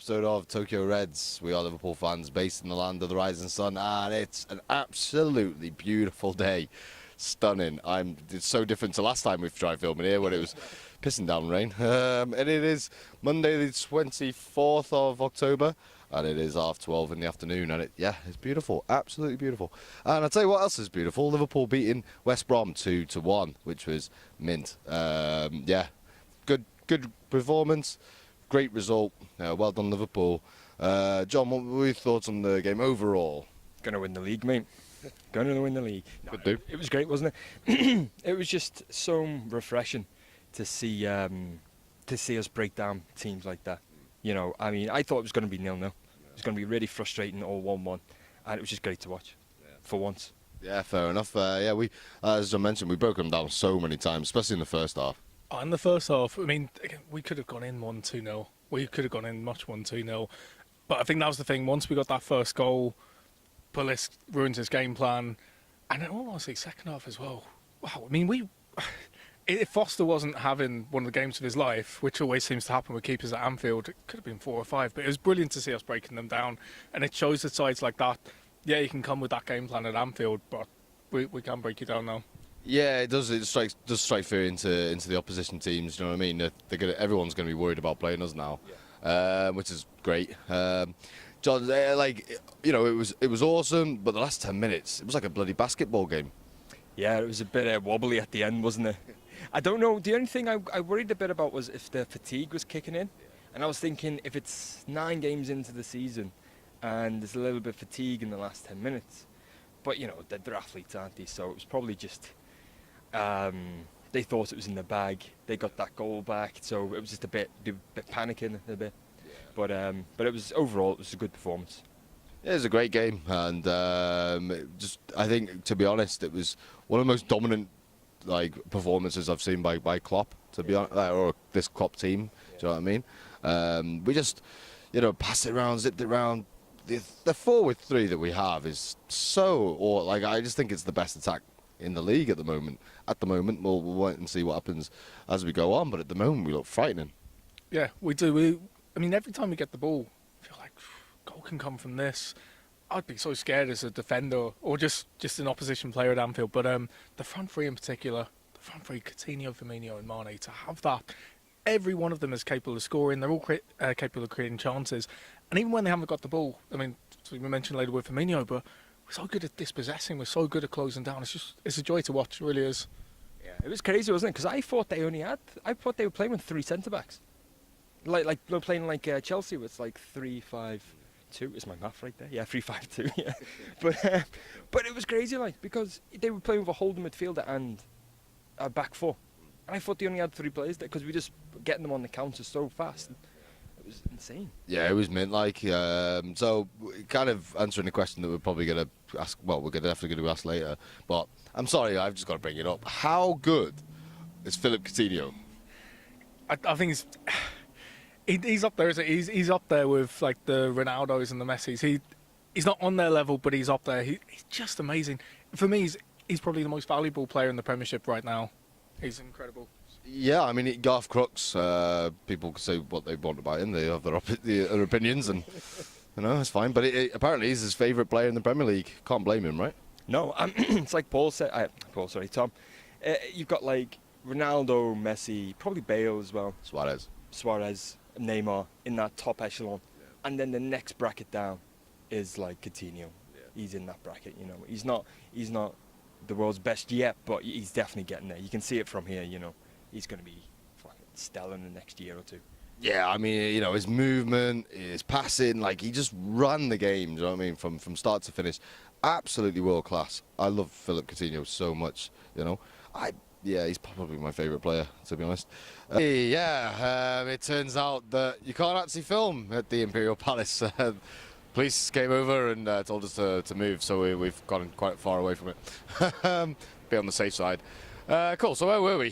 episode of Tokyo Reds. We are Liverpool fans based in the land of the rising sun, and it's an absolutely beautiful day. Stunning. It's so different to last time we've tried filming here when it was pissing down rain. And it is Monday the 24th of October, and it is 12:30 in the afternoon, and it's beautiful, absolutely beautiful. And I'll tell you what else is beautiful: Liverpool beating West Brom 2-1, which was mint. Good performance, great result. Well done, Liverpool. John, what were your thoughts on the game overall? Going to win the league, mate. Going to win the league. No, Could do. It was great, wasn't it? It was just so refreshing to see us break down teams like that. You know, I mean, I thought it was going to be 0-0. It was going to be really frustrating, all 1-1, and it was just great to watch for once. Yeah, fair enough. We, as I mentioned, we broke them down so many times, especially in the first half. In the first half, I mean, we could have gone in 1-2-0. We could have gone in much 1-2-0. But I think that was the thing. Once we got that first goal, Palace ruins his game plan. And then almost the second half as well. Wow, I mean, if Foster wasn't having one of the games of his life, which always seems to happen with keepers at Anfield, it could have been 4 or 5. But it was brilliant to see us breaking them down. And it shows that sides like that, yeah, you can come with that game plan at Anfield, but we can break you down now. Yeah, it does. It does strike fear into the opposition teams. You know what I mean? Everyone's going to be worried about playing us now, which is great. John, it was awesome, but the last 10 minutes, it was like a bloody basketball game. Yeah, it was a bit wobbly at the end, wasn't it? I don't know. The only thing I worried a bit about was if the fatigue was kicking in, and I was thinking if it's 9 games into the season and there's a little bit of fatigue in the last 10 minutes, but you know they're athletes, aren't they? So it was probably just. They thought it was in the bag. They got that goal back, so it was just a bit panicking a bit. But it was overall it was a good performance. Yeah, it was a great game, and I think, to be honest, it was one of the most dominant performances I've seen by Klopp. To be honest, or this Klopp team. Do you know what I mean? We just passed it around, zipped it around. The forward three that we have is so, I just think it's the best attack in the league at the moment. We'll wait and see what happens as we go on, but at the moment we look frightening. Yeah, we do. I mean, every time we get the ball, I feel like goal can come from this. I'd be so scared as a defender or just an opposition player at Anfield. But the front three in particular, the front three, Coutinho, Firmino and Mane, to have that, every one of them is capable of scoring. They're all capable of creating chances. And even when they haven't got the ball, I mean, we mentioned later with Firmino, but we're so good at dispossessing, we're so good at closing down. It's a joy to watch, it really is. Yeah, it was crazy, wasn't it? Because I thought they were playing with 3 centre-backs. Like they were playing like Chelsea with 3-5-2 is my math right there. Yeah, 3-5-2. Yeah, but it was crazy, because they were playing with a holding midfielder and a back 4, and I thought they only had 3 players there because we just getting them on the counter so fast. It was insane. Yeah, it was mint. So kind of answering the question that we're probably going to ask. Well, we're definitely going to ask later. But I'm sorry, I've just got to bring it up. How good is Philip Coutinho? I think he's up there. He's up there with the Ronaldos and the Messis. He's not on their level, but he's up there. He's just amazing. For me, he's probably the most valuable player in the Premiership right now. He's incredible. Yeah, I mean, Garth Crooks, people can say what they want about him. They have their opinions, and it's fine. But apparently he's his favourite player in the Premier League. Can't blame him, right? No, it's like Tom. You've got Ronaldo, Messi, probably Bale as well. Suarez, Neymar in that top echelon. Yeah. And then the next bracket down is Coutinho. Yeah. He's in that bracket, He's not the world's best yet, but he's definitely getting there. You can see it from here, He's going to be fucking stellar in the next year or 2. Yeah, I mean, his movement, his passing, he just ran the game, do you know what I mean, from start to finish. Absolutely world class. I love Philip Coutinho so much, he's probably my favourite player, to be honest. It turns out that you can't actually film at the Imperial Palace. Police came over and told us to move, so we've gone quite far away from it. Be on the safe side. Cool, so where were we?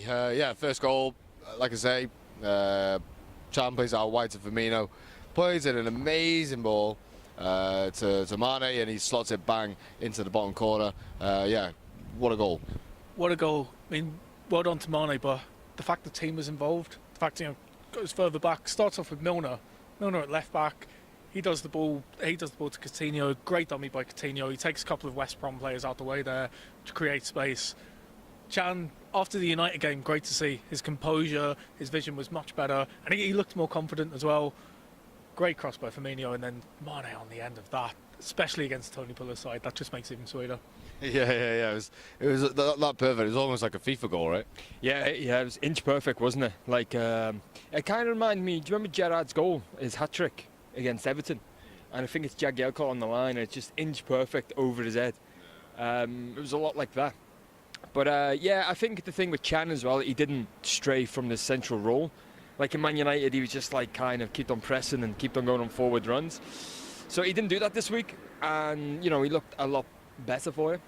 First goal, like I say, Chan plays out wide to Firmino, plays in an amazing ball to Mane, and he slots it bang into the bottom corner. What a goal. What a goal. I mean, well done to Mane, but the fact the team was involved, the fact, goes further back, starts off with Milner, Milner at left back. He does the ball to Coutinho. Great dummy by Coutinho. He takes a couple of West Brom players out the way there to create space. Chan, after the United game, great to see. His composure, his vision was much better, and he looked more confident as well. Great cross by Firmino, and then Mane on the end of that, especially against Tony Puller's side. That just makes it even sweeter. Yeah. It was that perfect. It was almost like a FIFA goal, right? Yeah, it was inch perfect, wasn't it? Like, it kind of reminded me. Do you remember Gerrard's goal, his hat trick against Everton? And I think it's Jagielka on the line, and it's just inch perfect over his head. It was a lot like that. But yeah, I think the thing with Chan as well, he didn't stray from the central role. Like in Man United, he was just like kind of kept on pressing and kept on going on forward runs. So he didn't do that this week, and he looked a lot better for it.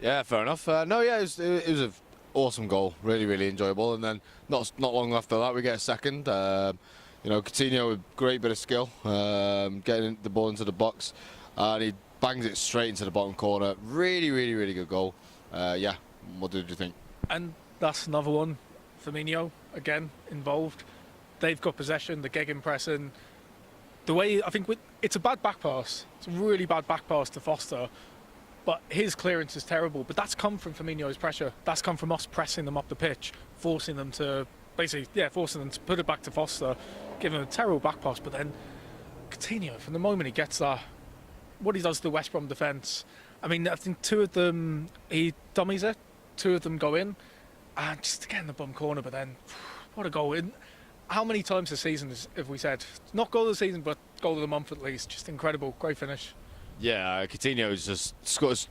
Yeah, fair enough. It was an awesome goal, really enjoyable. And then not long after that, we get a second. Coutinho with great bit of skill, getting the ball into the box, and he bangs it straight into the bottom corner. Really good goal. What did you think? And that's another one. Firmino, again, involved. They've got possession, the gegenpressing. The way, I think, it's a bad back pass. It's a really bad back pass to Foster. But his clearance is terrible. But that's come from Firmino's pressure. That's come from us pressing them up the pitch, forcing them to put it back to Foster, giving him a terrible back pass. But then Coutinho, from the moment he gets that, what he does to the West Brom defence, I mean, I think two of them, he dummies it, two of them go in, and just again the bum corner, but then, what a goal. How many times this season have we said, not goal of the season, but goal of the month at least, just incredible, great finish. Yeah, Coutinho's just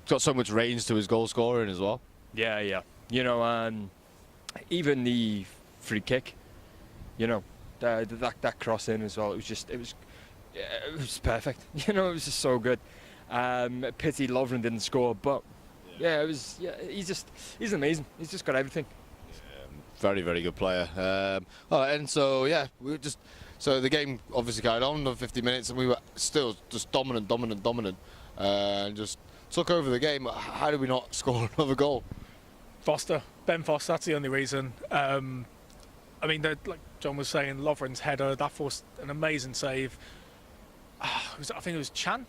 got so much range to his goal scoring as well. Yeah. Even the free kick, that cross in as well, it was perfect. It was just so good. Pity Lovren didn't score, but he's amazing. He's just got everything. Very good player. So the game obviously carried on for 50 minutes, and we were still just dominant, and just took over the game. How did we not score another goal? Ben Foster, that's the only reason. Like John was saying, Lovren's header, that forced an amazing save. I think it was Chan,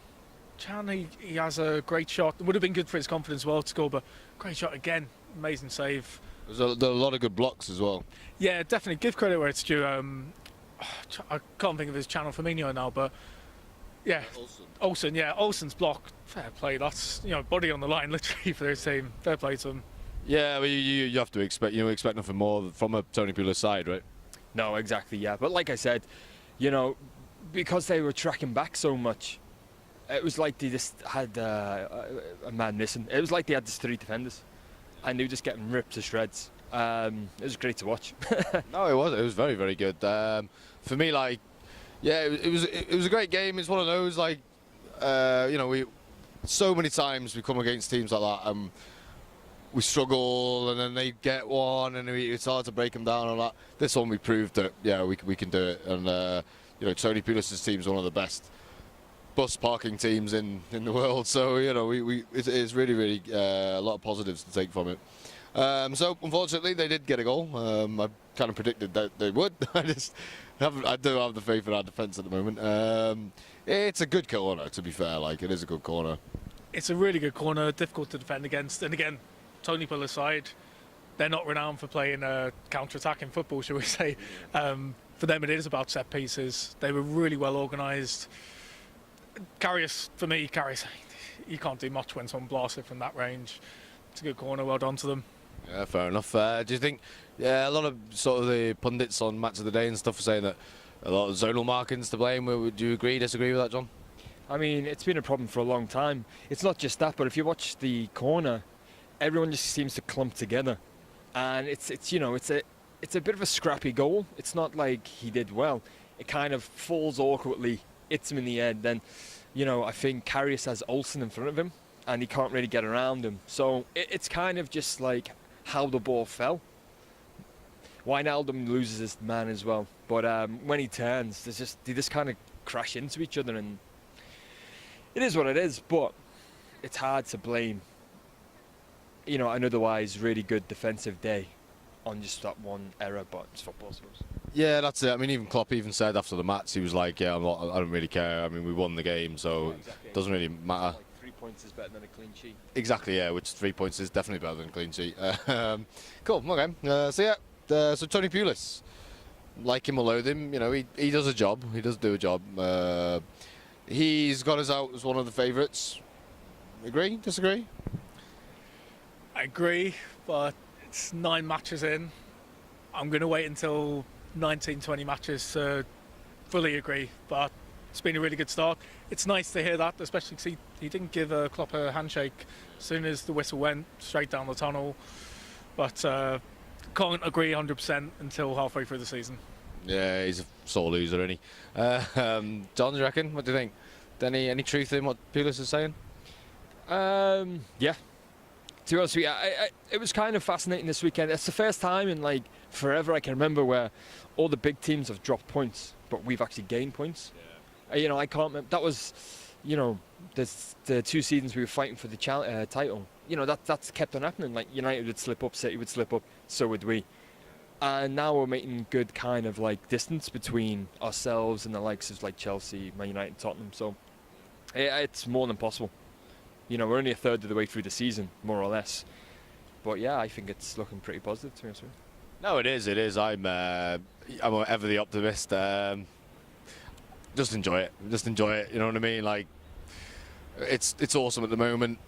he has a great shot. It would have been good for his confidence as well to score, but great shot again, amazing save. There's a lot of good blocks as well. Yeah, definitely. Give credit where it's due. I can't think of his channel Firmino now, but yeah, Olsen. Olsen's block, fair play. That's body on the line literally for his team. Fair play to him. Yeah, well, you have to expect nothing more from a Tony Puller's side, right? No, exactly. Yeah, but like I said, because they were tracking back so much, it was like they just had a man missing. It was like they had just three defenders, and they were just getting ripped to shreds. It was great to watch. No, it was very good. For me, it was a great game. It's one of those we so many times we come against teams like that, we struggle, and then they get one, and it's hard to break them down and all that. This one we proved that we can do it, and Tony Pulis' team is one of the best bus parking teams in the world. So it's really a lot of positives to take from it. So unfortunately they did get a goal. I kind of predicted that they would. I do have the faith in our defence at the moment. It's a good corner, to be fair. It is a good corner. It's a really good corner, difficult to defend against. And again, Tony Puller's side, they're not renowned for playing counter-attacking football, shall we say. For them, it is about set pieces. They were really well organised. Karius, you can't do much when someone blasts it from that range. It's a good corner, well done to them. Yeah, fair enough. Do you think, a lot of sort of the pundits on Match of the Day and stuff are saying that a lot of zonal marking's to blame? Would you disagree with that, John? I mean, it's been a problem for a long time. It's not just that, but if you watch the corner, everyone just seems to clump together, and it's a bit of a scrappy goal. It's not like he did well. It kind of falls awkwardly, hits him in the head. Then, I think Karius has Olsen in front of him, and he can't really get around him. So it's kind of just like how the ball fell. Wijnaldum loses his man as well, but when he turns, they just kind of crash into each other, and it is what it is. But it's hard to blame an otherwise really good defensive day on just that one error, but it's football, I suppose. Yeah, that's it. I mean, even Klopp even said after the match, he was like, "Yeah, I don't really care. I mean, we won the game, so it doesn't really matter." Like 3 points is better than a clean sheet. Exactly, yeah. Which 3 points is definitely better than a clean sheet. Cool. Okay. So Tony Pulis, like him or loathe him, he does a job. He does do a job. He's got us out as one of the favourites. Agree? Disagree? I agree, but it's 9 matches in. I'm going to wait until 19, 20 matches to fully agree, but it's been a really good start. It's nice to hear that, especially because he didn't give Klopp a handshake as soon as the whistle went, straight down the tunnel. But can't agree 100% until halfway through the season. Yeah, he's a sore loser, isn't he? John, do you reckon? What do you think? Any truth in what Pulis is saying? Yeah. To be honest with you, it was kind of fascinating this weekend. It's the first time in like forever I can remember where all the big teams have dropped points, but we've actually gained points. Yeah. I can't remember. That was, the 2 seasons we were fighting for the title. That's kept on happening. Like United would slip up, City would slip up, so would we. And now we're making good kind of like distance between ourselves and the likes of like Chelsea, Man United, Tottenham. So it's more than possible. We're only a third of the way through the season, more or less. But yeah, I think it's looking pretty positive to me. No, it is. It is. I'm ever the optimist. Just enjoy it. Just enjoy it. You know what I mean? Like, it's awesome at the moment.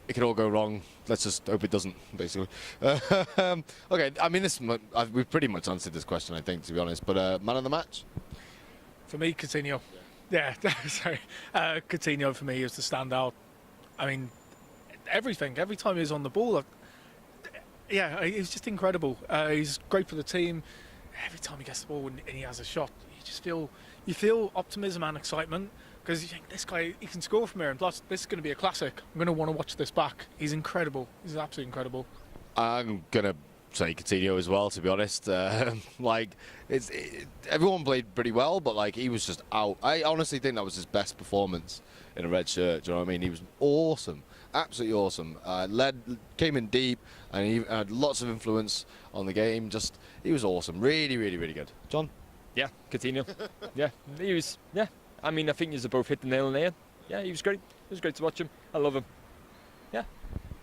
It could all go wrong. Let's just hope it doesn't, basically. Okay. I mean, we've pretty much answered this question, I think, to be honest. But man of the match? For me, Coutinho. Yeah, sorry. Coutinho for me is the standout. I mean, everything. Every time he was on the ball, he's just incredible. He's great for the team. Every time he gets the ball and he has a shot, you feel optimism and excitement because you think this guy, he can score from here, and plus this is going to be a classic. I'm going to want to watch this back. He's incredible. He's absolutely incredible. I'm gonna say Coutinho as well, to be honest. Everyone played pretty well, but like he was just out. I honestly think that was his best performance in a red shirt. Do you know what I mean? He was awesome, absolutely awesome. Came in deep, and he had lots of influence on the game. He was awesome. Really, really, really good. John? Yeah, Coutinho. Yeah, he was. Yeah, I mean, I think you both hit the nail on the head. Yeah, he was great. It was great to watch him. I love him. Yeah.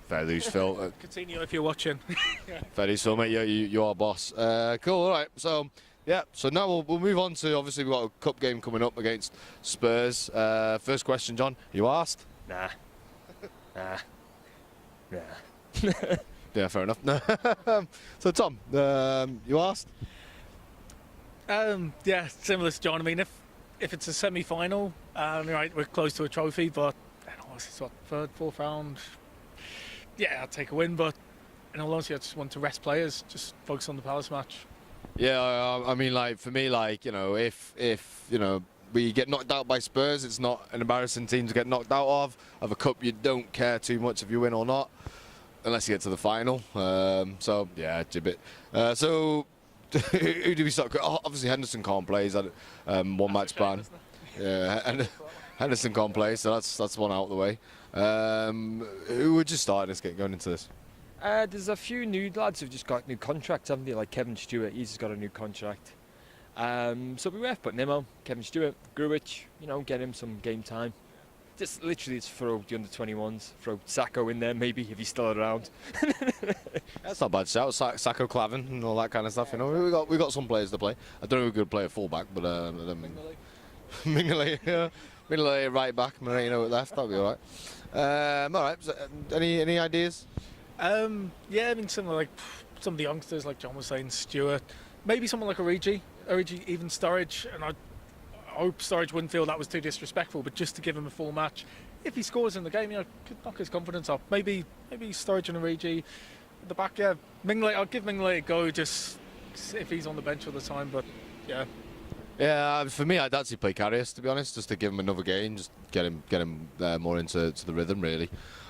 Fair loose, Phil. Coutinho, if you're watching. Fair loose, Phil, mate. You are boss. Cool. All right. So now we'll move on to, obviously we've got a cup game coming up against Spurs. First question, John. You asked? Nah. Yeah, fair enough. So Tom, you asked? Yeah, similar to John. I mean, if it's a semi-final, right, we're close to a trophy, but it's what, third, fourth round. Yeah, I'd take a win, but in all honesty, I just want to rest players, just focus on the Palace match. Yeah, I mean, like for me, like if we get knocked out by Spurs, it's not an embarrassing team to get knocked out of a cup. You don't care too much if you win or not, unless you get to the final. So yeah, Gibbet. So who do we start? Obviously Henderson can't play. He's had one match ban. Yeah, and Henderson can't play, so that's one out of the way. Who would you start this game going into this? There's a few new lads who've just got new contracts, haven't they? Like Kevin Stewart, he's just got a new contract. So we have putting him on. Kevin Stewart, Grujic, get him some game time. Just literally, it's throw the under-21s, throw Sacco in there maybe if he's still around. That's not a bad shout. Sacco, Clavin, and all that kind of stuff. We got some players to play. I don't know who could play at fullback, but I don't mean Mignolet, yeah. Mignolet right back, Moreno at left. That'll be all right. All right. So, any ideas? Yeah, I mean, some of the youngsters, like John was saying, Stewart, maybe someone like Origi, even Sturridge, and I hope Sturridge wouldn't feel that was too disrespectful, but just to give him a full match. If he scores in the game, could knock his confidence up. Maybe Sturridge and Origi at the back. Yeah, Mignolet, I'll give Mignolet a go just if he's on the bench all the time. But yeah. Yeah, for me, I'd actually play Karius, to be honest, just to give him another game, just get him more into the rhythm, really.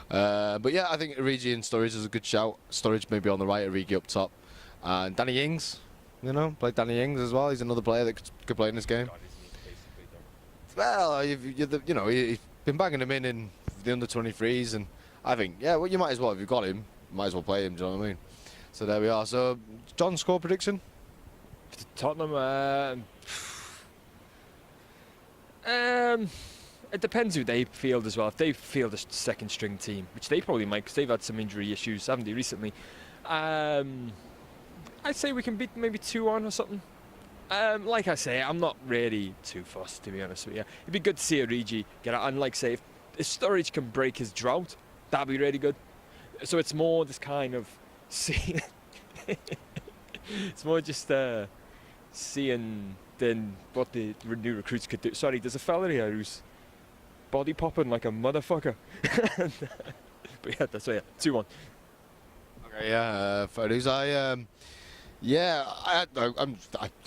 But yeah, I think Origi and Sturridge is a good shout. Sturridge maybe on the right, Origi up top, and Danny Ings. Play Danny Ings as well. He's another player that could play in this game. Well, you've been banging him in the under-23s, and I think, yeah, well, you might as well, if you've got him, might as well play him, do you know what I mean? So there we are. So, John's score prediction? Tottenham, it depends who they field as well. If they field a second string team, which they probably might, because they've had some injury issues, haven't they, recently? I'd say we can beat maybe 2-1 or something. Like I say, I'm not really too fussed, to be honest with you. It'd be good to see Origi get out, and like say, if Sturridge can break his drought, that'd be really good. So it's more this kind of seeing. It's more just seeing then what the new recruits could do. Sorry, there's a fella here who's body popping like a motherfucker. But yeah, that's it. 2-1. Okay, yeah, Fergus, I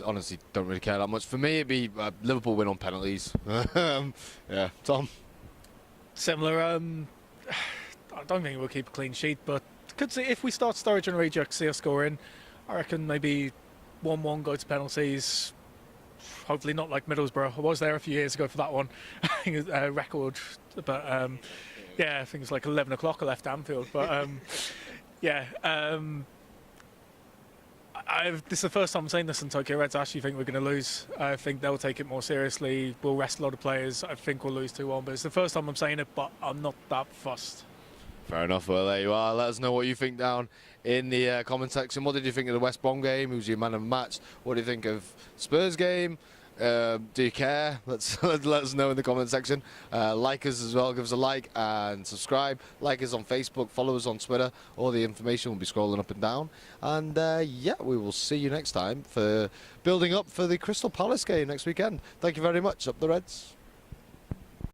honestly don't really care that much. For me, it'd be Liverpool win on penalties. Yeah, Tom. Similar. I don't think we'll keep a clean sheet, but could see if we start Sturridge and Origi, I could see us scoring. I reckon maybe 1-1 go to penalties. Hopefully not like Middlesbrough. I was there a few years ago for that one. I think it's a record, but yeah, I think it's like 11 o'clock I left Anfield. But yeah, this is the first time I'm saying this in Tokyo Reds. I actually think we're going to lose. I think they'll take it more seriously. We'll rest a lot of players. I think we'll lose 2-1, but it's the first time I'm saying it, but I'm not that fussed. Fair enough. Well, there you are. Let us know what you think down in the comment section. What did you think of the West Brom game? Who's your man of the match? What do you think of Spurs game? Do you care? Let us know in the comment section. Like us as well. Give us a like and subscribe. Like us on Facebook. Follow us on Twitter. All the information will be scrolling up and down. And yeah, we will see you next time for building up for the Crystal Palace game next weekend. Thank you very much. Up the Reds.